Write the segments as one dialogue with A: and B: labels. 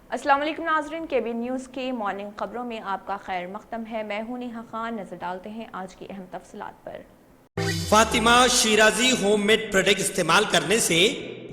A: अस्सलाम वालेकुम नाज़रीन, केबी न्यूज़ की मॉर्निंग खबरों में आपका खैर मक़दम है। मैं हूं नेहा खान। नजर डालते हैं आज की अहम तफसीलात पर।
B: फातिमा शिराजी होममेड प्रोडक्ट इस्तेमाल करने से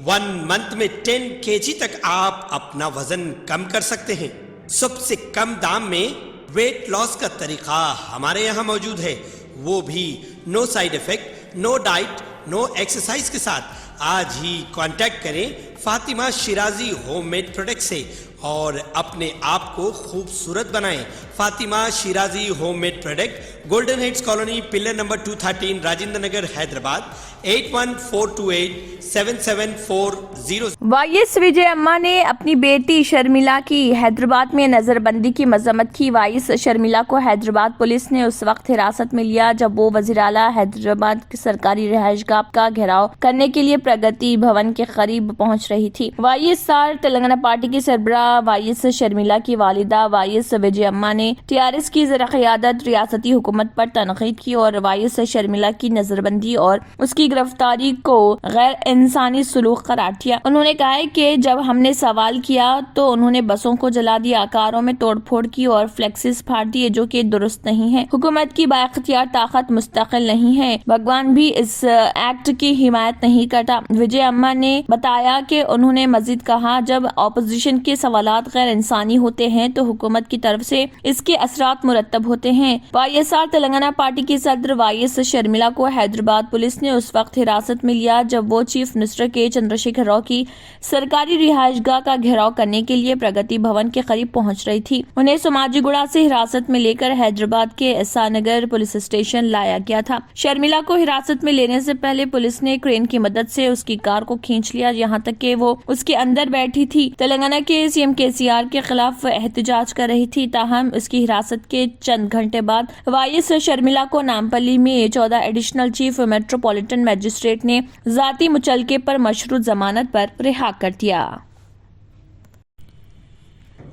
B: 1 मंथ में 10 kg तक आप अपना वजन कम कर सकते हैं। सबसे कम दाम में वेट लॉस का तरीका हमारे यहाँ मौजूद है, वो भी no side effect, no diet, no exercise के साथ। आज ही कांटेक्ट करें फातिमा शिराजी होममेड प्रोडक्ट से और अपने आप को खूबसूरत बनाएं। Fatima Shirazi homemade product, golden heads colony, pillar number 213, Rajendra Nagar, Hyderabad 8142877400।
A: YS Vijayamma ने अपनी बेटी शर्मिला की हैदराबाद में नजरबंदी की मजम्मत की। वाइस शर्मिला को हैदराबाद पुलिस ने उस वक्त हिरासत में लिया जब वो वजीर आला हैदराबाद की सरकारी रिहाइशगाह का घेराव करने के लिए प्रगति भवन के करीब पहुंच रही थी। वाईएसआर तेलंगाना पार्टी की सरबराह वाइस शर्मिला की वालिदा वाइस विजय अम्मा ने टीआरएस की ज़रा क़यादत रियासती हुकूमत पर तनकीद की और वाइस शर्मिला की नजरबंदी और उसकी गिरफ्तारी को गैर इंसानी सलूक करार दिया। उन्होंने कहा है कि जब हमने सवाल किया तो उन्होंने बसों को जला दिया, कारों में तोड़फोड़ की और फ्लेक्सिस फाड़ दिए जो कि दुरुस्त नहीं है। हुकूमत की बाइख्तियार ताकत मुस्तकिल नहीं है। भगवान भी इस एक्ट की हिमायत नहीं करता। विजय अम्मा ने बताया कि उन्होंने मजीद कहा, जब ऑपोजिशन के सवालात गैर इंसानी होते हैं तो हुकूमत की तरफ से इसके असरात मुरतब होते हैं। वाईएसआर तेलंगाना पार्टी की सदर वाइस शर्मिला को हैदराबाद पुलिस ने उस वक्त हिरासत में लिया जब वो चीफ मिनिस्टर के चंद्रशेखर राव की सरकारी रिहाइशगाह का घेराव करने के लिए प्रगति भवन के करीब पहुंच रही थी। उन्हें सोमाजीगुड़ा से हिरासत में लेकर हैदराबाद के एसानगर पुलिस स्टेशन लाया गया था। शर्मिला को हिरासत में लेने से पहले पुलिस ने क्रेन की मदद से उसकी कार को खींच लिया, यहाँ तक कि वो उसके अंदर बैठी थी। तेलंगाना के सीएम केसीआर के खिलाफ एहतजाज कर रही थी। ताहम उसकी हिरासत के चंद घंटे बाद वाइस शर्मिला को नामपल्ली में 14 एडिशनल चीफ मेट्रोपॉलिटन मजिस्ट्रेट ने जाती मुचलके पर मशरूत जमानत पर रिहा कर दिया।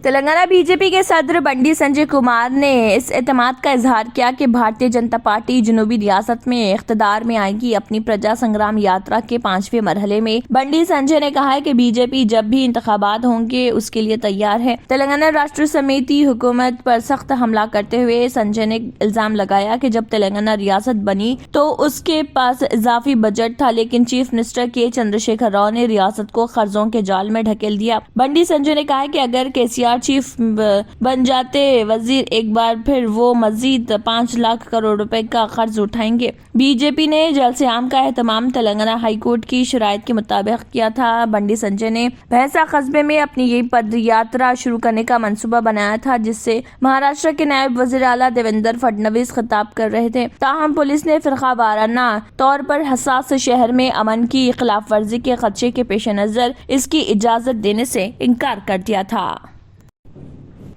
A: तेलंगाना बीजेपी के सदर बंडी संजय कुमार ने इस एतमाद का इजहार किया कि भारतीय जनता पार्टी जनूबी रियासत में इख्तदार में आएगी। अपनी प्रजा संग्राम यात्रा के 5वें मरहले में बंडी संजय ने कहा है कि बीजेपी जब भी इंतखाबात होंगे उसके लिए तैयार है। तेलंगाना राष्ट्र समिति हुकूमत पर सख्त हमला करते हुए संजय ने इल्जाम लगाया कि जब तेलंगाना रियासत बनी तो उसके पास इजाफी बजट था, लेकिन चीफ मिनिस्टर के चंद्रशेखर राव ने रियासत को कर्जों के जाल में ढकेल दिया। बंडी संजय ने कहा है कि अगर केसीआर चीफ बन जाते वजीर एक बार फिर वो मजीद 5 लाख करोड़ रुपए का कर्ज उठाएंगे। बीजेपी ने जलसे आम का एहतमाम तेलंगाना हाई कोर्ट की शराइत के मुताबिक किया था। बंडी संजय ने भैंसा कस्बे में अपनी ये पद यात्रा शुरू करने का मंसूबा बनाया था, जिससे महाराष्ट्र के नायब वजीर आला देवेंद्र फडणवीस खिताब कर रहे थे। ताहम पुलिस ने फिरका वाराना तौर पर हसास शहर में अमन की खिलाफ वर्जी के खदशे के पेश नजर इसकी इजाजत देने से इनकार कर दिया था।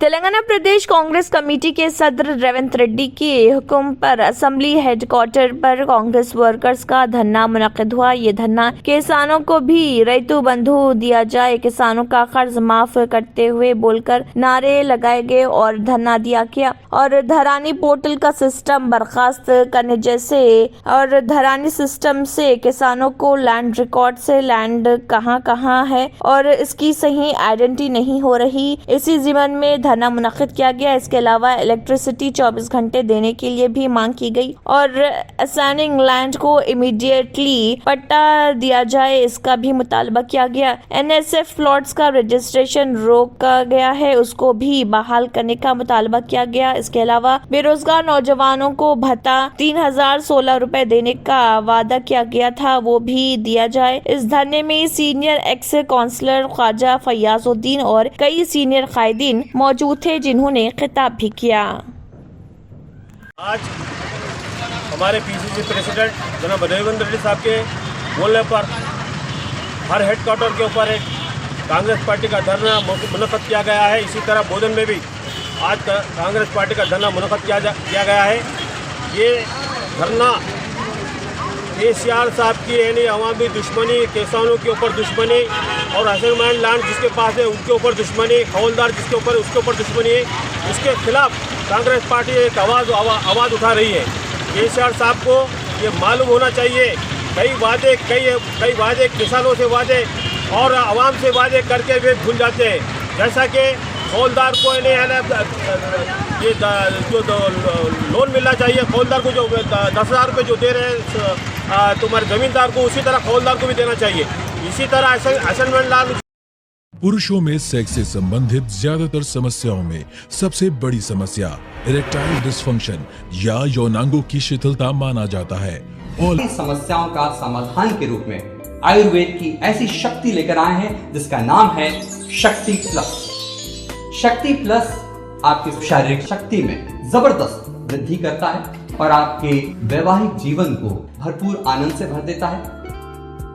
A: तेलंगाना प्रदेश कांग्रेस कमेटी के सदर रेवंत रेड्डी के हुक्म पर असेंबली हेडक्वार्टर पर कांग्रेस वर्कर्स का धरना मुनक्किद हुआ। ये धरना किसानों को भी रैतु बंधु दिया जाए, किसानों का कर्ज माफ करते हुए बोलकर नारे लगाए गए और धरना दिया गया और धरानी पोर्टल का सिस्टम बर्खास्त करने जैसे और धरानी सिस्टम से किसानों को लैंड रिकॉर्ड से लैंड कहाँ है और इसकी सही आइडेंटिटी नहीं हो रही, इसी जिम्मन में धरना मुनक्किद किया गया। इसके अलावा इलेक्ट्रिसिटी 24 घंटे देने के लिए भी मांग की गई और असाइनिंग लैंड को इमीडिएटली पट्टा दिया जाए, इसका भी मुतालबा किया गया। एनएसएफ प्लॉट्स का रजिस्ट्रेशन रोका गया है, उसको भी बहाल करने का मुतालबा किया गया। इसके अलावा बेरोजगार नौजवानों को भत्ता 3016 रुपए देने का वादा किया गया था, वो भी दिया जाए। इस धरने में senior ex councillor Khwaja Fayazuddin और कई सीनियर कायदीन मौजूद थे जिन्होंने खिताब भी किया।
C: आज हमारे पीसीसी प्रेसिडेंट जनाब देवेंद्र रेड्डी साहब के बोलने पर हर हेडक्वार्टर के ऊपर एक कांग्रेस पार्टी का धरना मुनक्किद किया गया है। इसी तरह बोधन में भी आज कांग्रेस पार्टी का धरना मुनक्किद किया गया है। ये धरना केसीआर साहब की यानी अवामी दुश्मनी, किसानों के ऊपर दुश्मनी और असाइनमेंट लैंड जिसके पास है उनके ऊपर दुश्मनी, हवलदार जिसके ऊपर उसके ऊपर दुश्मनी है, उसके खिलाफ कांग्रेस पार्टी एक आवाज़ उठा रही है। केसीआर साहब को ये मालूम होना चाहिए, कई वादे किसानों से वादे और आवाम से वादे करके वे भूल जाते हैं। जैसा कि हौलदार को ये जो लोन मिलना चाहिए, हौलदार को जो 10,000 रुपये जो दे रहे हैं तुम्हारे ज़मींदार को, उसी तरह हौलदार को भी देना चाहिए। इसी तरह असाइनमेंट लाल।
D: पुरुषों में सेक्स से संबंधित ज्यादातर समस्याओं में सबसे बड़ी समस्या इरेक्टाइल डिसफंक्शन या यौनांगों की शिथिलता माना जाता है। और
E: इन समस्याओं का समाधान के रूप में आयुर्वेद की ऐसी शक्ति लेकर आए हैं जिसका नाम है शक्ति प्लस। शक्ति प्लस आपकी शारीरिक शक्ति में जबरदस्त वृद्धि करता है और आपके वैवाहिक जीवन को भरपूर आनंद से भर देता है।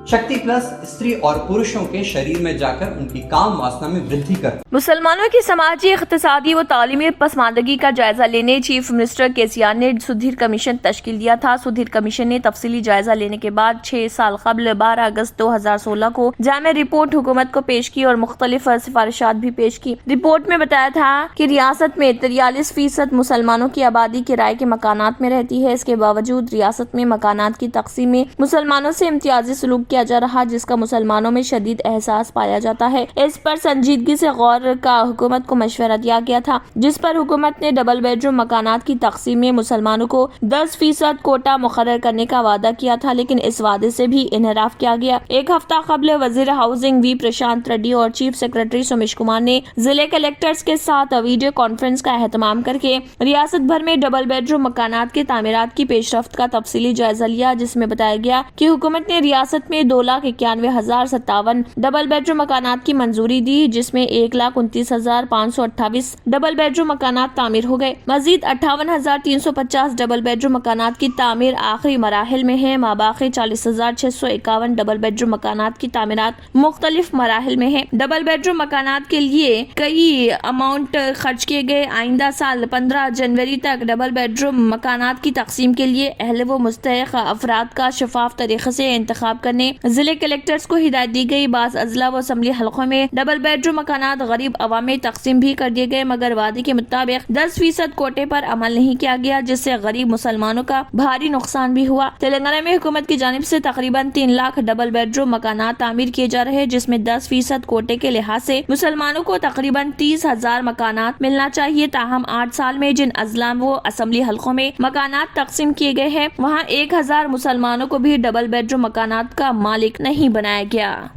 E: शक्ति प्लस स्त्री और पुरुषों के शरीर में जाकर उनकी काम वासना में वृद्धि करता है।
A: मुसलमानों की समाजी, इक़्तिसादी व तालीमी पसमानदगी का जायजा लेने चीफ मिनिस्टर केसीआर ने सुधीर कमीशन तश्कील दिया था। सुधीर कमीशन ने तफसीली जायजा लेने के बाद 6 साल कबल 12 अगस्त 2016 को जामे रिपोर्ट हुकूमत को पेश की और मुख्तलिफ सिफारिशात भी पेश की। रिपोर्ट में बताया था कि रियासत में 43% मुसलमानों की आबादी किराए के मकानात में रहती है। इसके बावजूद रियासत में मकानात की तकसीम में मुसलमानों से इम्तियाजी सलूक किया जा रहा, जिसका मुसलमानों में शदीद एहसास पाया जाता है। इस पर संजीदगी से गौर का हुकूमत को मशवरा दिया गया था, जिस पर हुकूमत ने डबल बेडरूम मकानात की तकसीम में मुसलमानों को 10% कोटा मुकर्रर करने का वादा किया था, लेकिन इस वादे से भी इनहराफ किया गया। एक हफ्ता कबल वजीर हाउसिंग वी प्रशांत रेड्डी और चीफ सेक्रेटरी सोमेश कुमार ने जिले कलेक्टर्स के साथ वीडियो कॉन्फ्रेंस का एहतमाम करके रियासत भर में डबल बेडरूम मकानात की तामीरात की पेशरफ्त का तफसीली जायजा लिया, जिसमें बताया गया कि हुकूमत ने रियासत में 2,91,057 डबल बेडरूम मकानात की मंजूरी दी, जिसमें 1,29,528 डबल बेडरूम मकानात तामीर हो गए। मजीद 58,350 डबल बेडरूम मकानात की तामीर आखिरी मराहिल में है। माबाकी 40,651 डबल बेडरूम मकानात की तामीरात मुख्तलिफ मराहिल में है। डबल बेडरूम मकानात के लिए कई अमाउंट खर्च किए गए। आइंदा साल 15 जनवरी तक डबल बेडरूम मकानात की तकसीम के लिए अहल व मुस्तहिक अफराद का शफाफ तरीके से इंतखाब करने जिले कलेक्टर्स को हिदायत दी गई। बाज़ अजला व असम्बली हलकों में डबल बेडरूम मकानात गरीब अवाम में तकसीम भी कर दिए गए, मगर वादे के मुताबिक 10% कोटे पर अमल नहीं किया गया, जिससे गरीब मुसलमानों का भारी नुकसान भी हुआ। तेलंगाना में हुकूमत की जानिब से तकरीबन 3 लाख डबल बेडरूम मकानात तामीर किए जा रहे हैं, जिसमें 10% कोटे के लिहाज से मुसलमानों को तकरीबन 30,000 मकानात मिलना चाहिए। ताहम 8 साल में जिन अजला व असम्बली हलकों में मकानात तकसीम किए गए हैं, वहाँ 1,000 मुसलमानों को भी डबल बेडरूम मकानात का मालिक नहीं बनाया गया।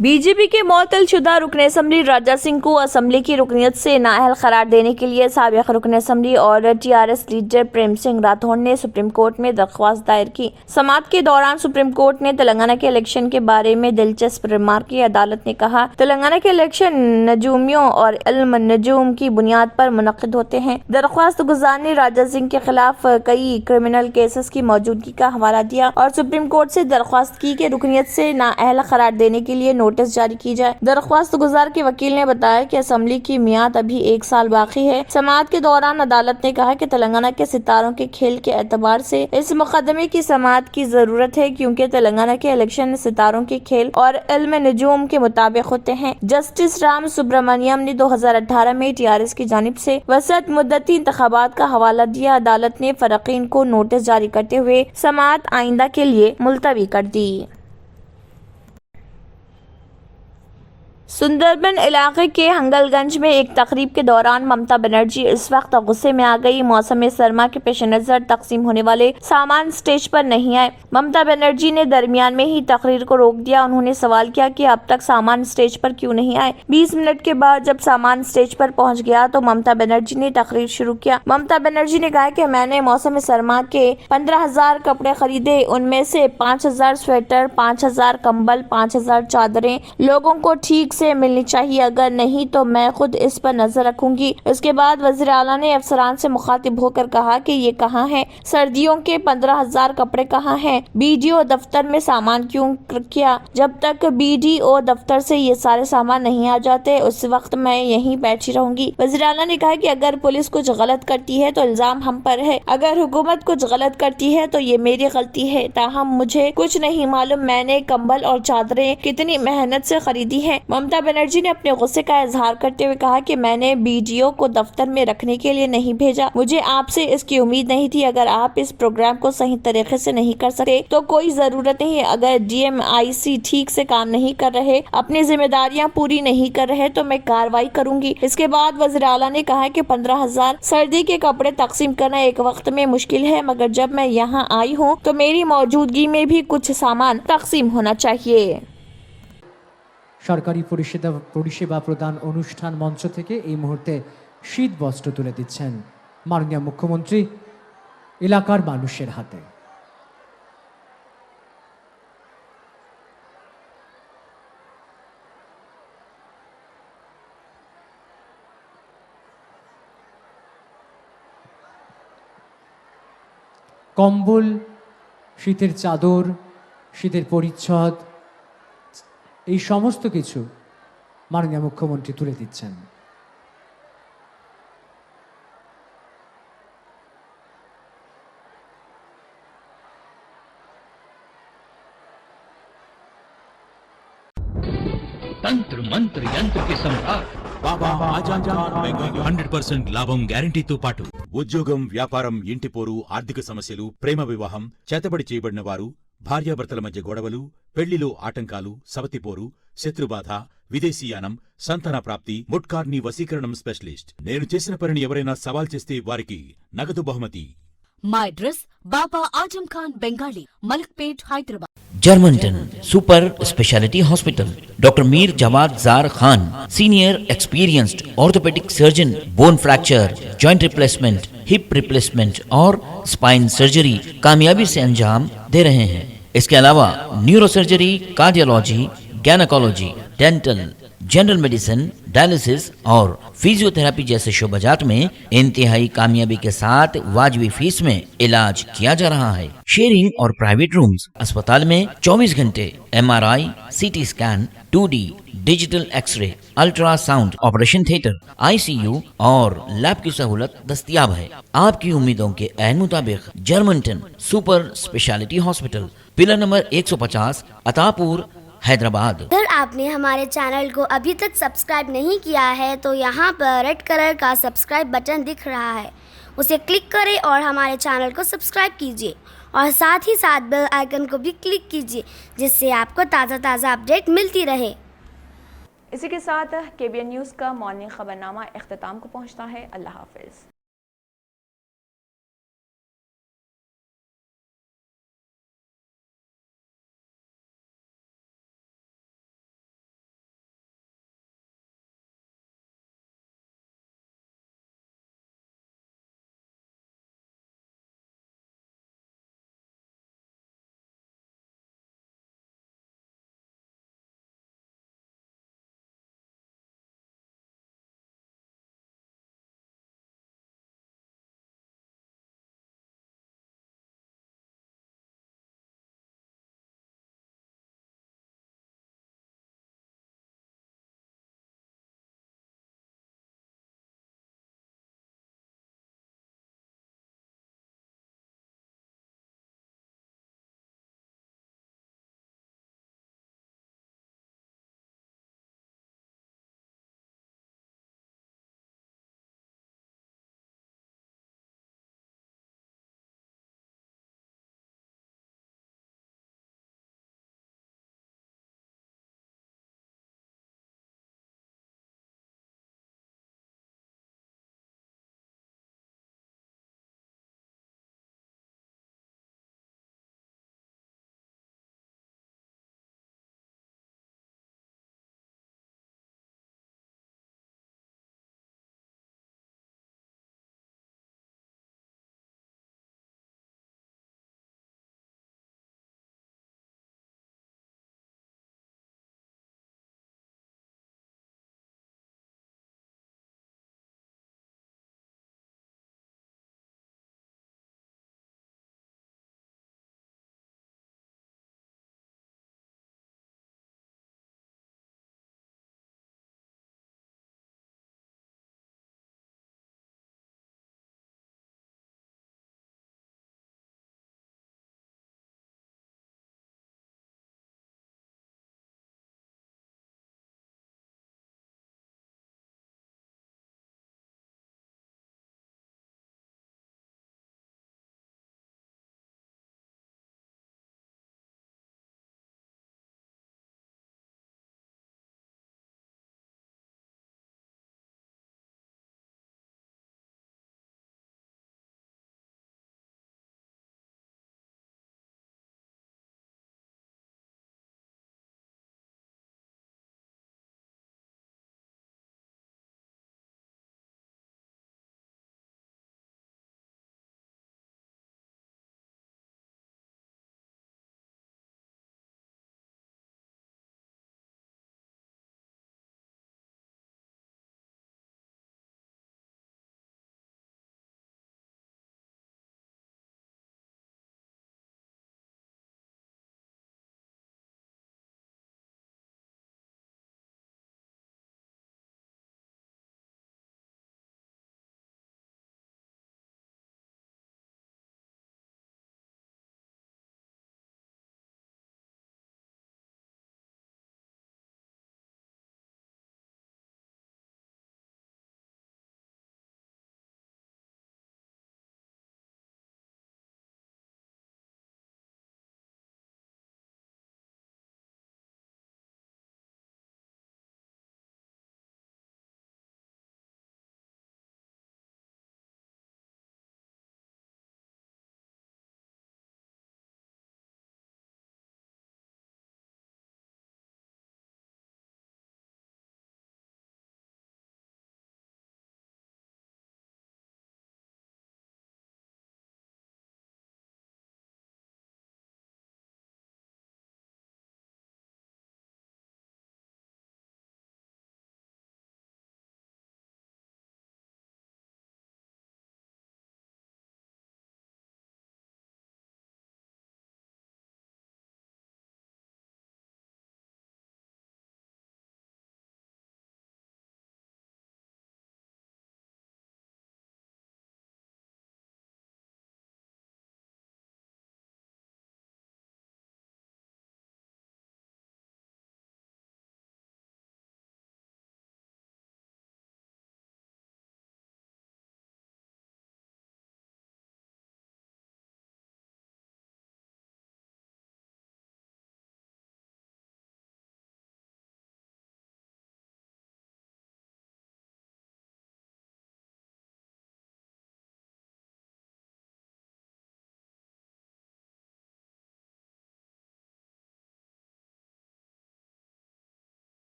A: बीजेपी के मुअत्तल-शुदा रुकन असम्बली राजा सिंह को असम्बली की रुकनियत से नाअहल करार देने के लिए साबिक़ रुकन असम्बली और टीआरएस लीडर प्रेम सिंह राठौड़ ने सुप्रीम कोर्ट में दरख्वास्त दायर की। समाअत के दौरान सुप्रीम कोर्ट ने तेलंगाना के इलेक्शन के बारे में दिलचस्प रिमार्क की। अदालत ने कहा, तेलंगाना के इलेक्शन नजूमियों और इल्म नजूम की बुनियाद पर मुनक़िद होते हैं। दरख्वास्त गुजार ने राजा सिंह के खिलाफ कई क्रिमिनल केसेस की मौजूदगी का हवाला दिया और सुप्रीम कोर्ट से दरख्वास्त की कि रुकनियत से नाअहल करार देने के लिए नोटिस जारी की जाए। दरख्वास्त गुजार के वकील ने बताया कि असेंबली की मियाद अभी 1 साल बाकी है। समाअत के दौरान अदालत ने कहा कि तेलंगाना के सितारों के खेल के एतबार से इस मुकदमे की समाअत की जरूरत है, क्योंकि तेलंगाना के इलेक्शन सितारों के खेल और इल्म नजूम के मुताबिक होते हैं। जस्टिस राम सुब्रमण्यम ने 2018 में टीआरएस की जानिब से वसत मुद्दती इंतखाबात का हवाला दिया। अदालत ने फरकीन को नोटिस जारी करते हुए समाअत आइंदा के लिए मुलतवी कर दी। सुंदरबन इलाके के हंगलगंज में एक तकरीब के दौरान ममता बनर्जी इस वक्त गुस्से में आ गई। मौसम सरमा के पेश नजर तकसीम होने वाले सामान स्टेज पर नहीं आए। ममता बनर्जी ने दरमियान में ही तकरीर को रोक दिया। उन्होंने सवाल किया कि अब तक सामान स्टेज पर क्यों नहीं आए। 20 मिनट के बाद जब सामान स्टेज पर पहुंच गया तो ममता बनर्जी ने तकरीर शुरू किया। ममता बनर्जी ने कहा कि मैंने मौसम सरमा के 15,000 कपड़े खरीदे, उनमें से 5,000 स्वेटर, 5,000 कंबल, 5,000 चादरें लोगों को ठीक से मिलनी चाहिए, अगर नहीं तो मैं खुद इस पर नजर रखूंगी। उसके बाद वज़ीर आला ने अफसरान से मुखातिब होकर कहा कि ये कहाँ है, सर्दियों के 15,000 कपड़े कहाँ हैं, बीडीओ दफ्तर में सामान क्यों किया, जब तक बीडीओ दफ्तर से ये सारे सामान नहीं आ जाते उस वक्त मैं यहीं बैठी रहूंगी। वज़ीर आला ने कहा कि अगर पुलिस कुछ गलत करती है तो इल्जाम हम पर है, अगर हुकूमत कुछ गलत करती है तो ये मेरी गलती है। ताहम मुझे कुछ नहीं मालूम मैंने कंबल और चादरें कितनी मेहनत से खरीदी है। ममता बनर्जी ने अपने गुस्से का इजहार करते हुए कहा कि मैंने बीडीओ को दफ्तर में रखने के लिए नहीं भेजा, मुझे आपसे इसकी उम्मीद नहीं थी। अगर आप इस प्रोग्राम को सही तरीके से नहीं कर सकते तो कोई जरूरत नहीं है। अगर डीएमआईसी ठीक से काम नहीं कर रहे, अपनी जिम्मेदारियां पूरी नहीं कर रहे तो मैं कार्रवाई करूंगी। इसके बाद वज़ीर आला ने कहा कि 15,000 सर्दी के कपड़े तकसीम करना एक वक्त में मुश्किल है, मगर जब मैं यहाँ आई हूँ तो मेरी मौजूदगी में भी कुछ सामान तकसीम होना चाहिए।
F: সরকারি পরিষেবা প্রদান অনুষ্ঠান মঞ্চ থেকে এই মুহূর্তে শীত বস্ত্র তুলে দিচ্ছেন মাননীয় মুখ্যমন্ত্রী এলাকার মানুষের হাতে। কম্বল, শীতের চাদর, শীতের পরিচ্ছদ, এই সমস্ত কিছু মাননীয় মুখ্যমন্ত্রী তুলে দিচ্ছেন।
G: తంత్ర మంత్ర యంత్ర కి सम्राट
H: బాబా ఆజాద్ ఖాన్ బెంగాలీ
G: 100% లాభం గ్యారంటీతో పాటు
H: ఉద్యోగం, వ్యాపారం, ఇంటి పోరు, ఆర్థిక సమస్యలు, ప్రేమ వివాహం, చేతబడి చేయబడిన వారు, భార్యాభర్తల మధ్య గొడవలు, పెళ్లిలో ఆటంకాలు, సవతిపోరు, శత్రుబాధ, విదేశీయానం, సంతాన ప్రాప్తి, ముట్కార్ని వశీకరణం స్పెషలిస్ట్. నేను చేసిన పనిని ఎవరైనా సవాల్ చేస్తే వారికి నగదు బహుమతి.
I: My address, Baba Ajam Khan Bengali, Malakpet, Hyderabad.
J: Germanton super speciality hospital, doctor Mir Jawad Zar Khan, senior experienced orthopaedic surgeon, bone fracture, joint replacement, hip replacement और स्पाइन सर्जरी कामयाबी से अंजाम दे रहे हैं। इसके अलावा neuro surgery, cardiology, gynaecology, dental, general medicine, dialysis और फिजियोथेरेपी जैसे शोबाजात में इंतहाई कामयाबी के साथ वाजबी फीस में इलाज किया जा रहा है। शेयरिंग और प्राइवेट रूम्स, अस्पताल में 24 घंटे MRI, CT scan, 2D digital x-ray, ultrasound, operation theatre, ICU और लैब की सहूलत दस्तयाब है। आपकी उम्मीदों के ऐन मुताबिक Germanton super speciality hospital, pillar number 150, Attapur, Hyderabad.
K: अगर आपने हमारे चैनल को अभी तक सब्सक्राइब नहीं किया है तो यहाँ पर रेड कलर का सब्सक्राइब बटन दिख रहा है, उसे क्लिक करें और हमारे चैनल को सब्सक्राइब कीजिए और साथ ही साथ बेल आइकन को भी क्लिक कीजिए, जिससे आपको ताज़ा अपडेट मिलती रहे।
A: इसी के साथ KBN न्यूज़ का मॉर्निंग खबरनामा इख्तिताम को पहुँचता है। अल्लाह हाफिज़।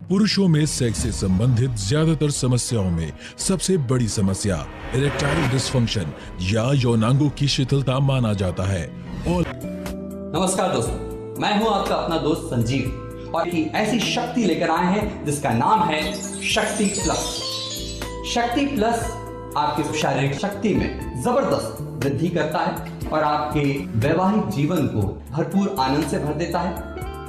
D: पुरुषों में सेक्स से संबंधित ज्यादातर समस्याओं में सबसे बड़ी समस्या इरेक्टाइल डिसफंक्शन या यौनांगों की शिथिलता माना जाता है। और
E: नमस्कार दोस्तों, मैं हूं आपका अपना दोस्त संजीव और एक ऐसी शक्ति लेकर आए हैं जिसका नाम है शक्ति प्लस। शक्ति प्लस आपकी शारीरिक शक्ति में जबरदस्त वृद्धि करता है और आपके वैवाहिक जीवन को भरपूर आनंद से भर देता है।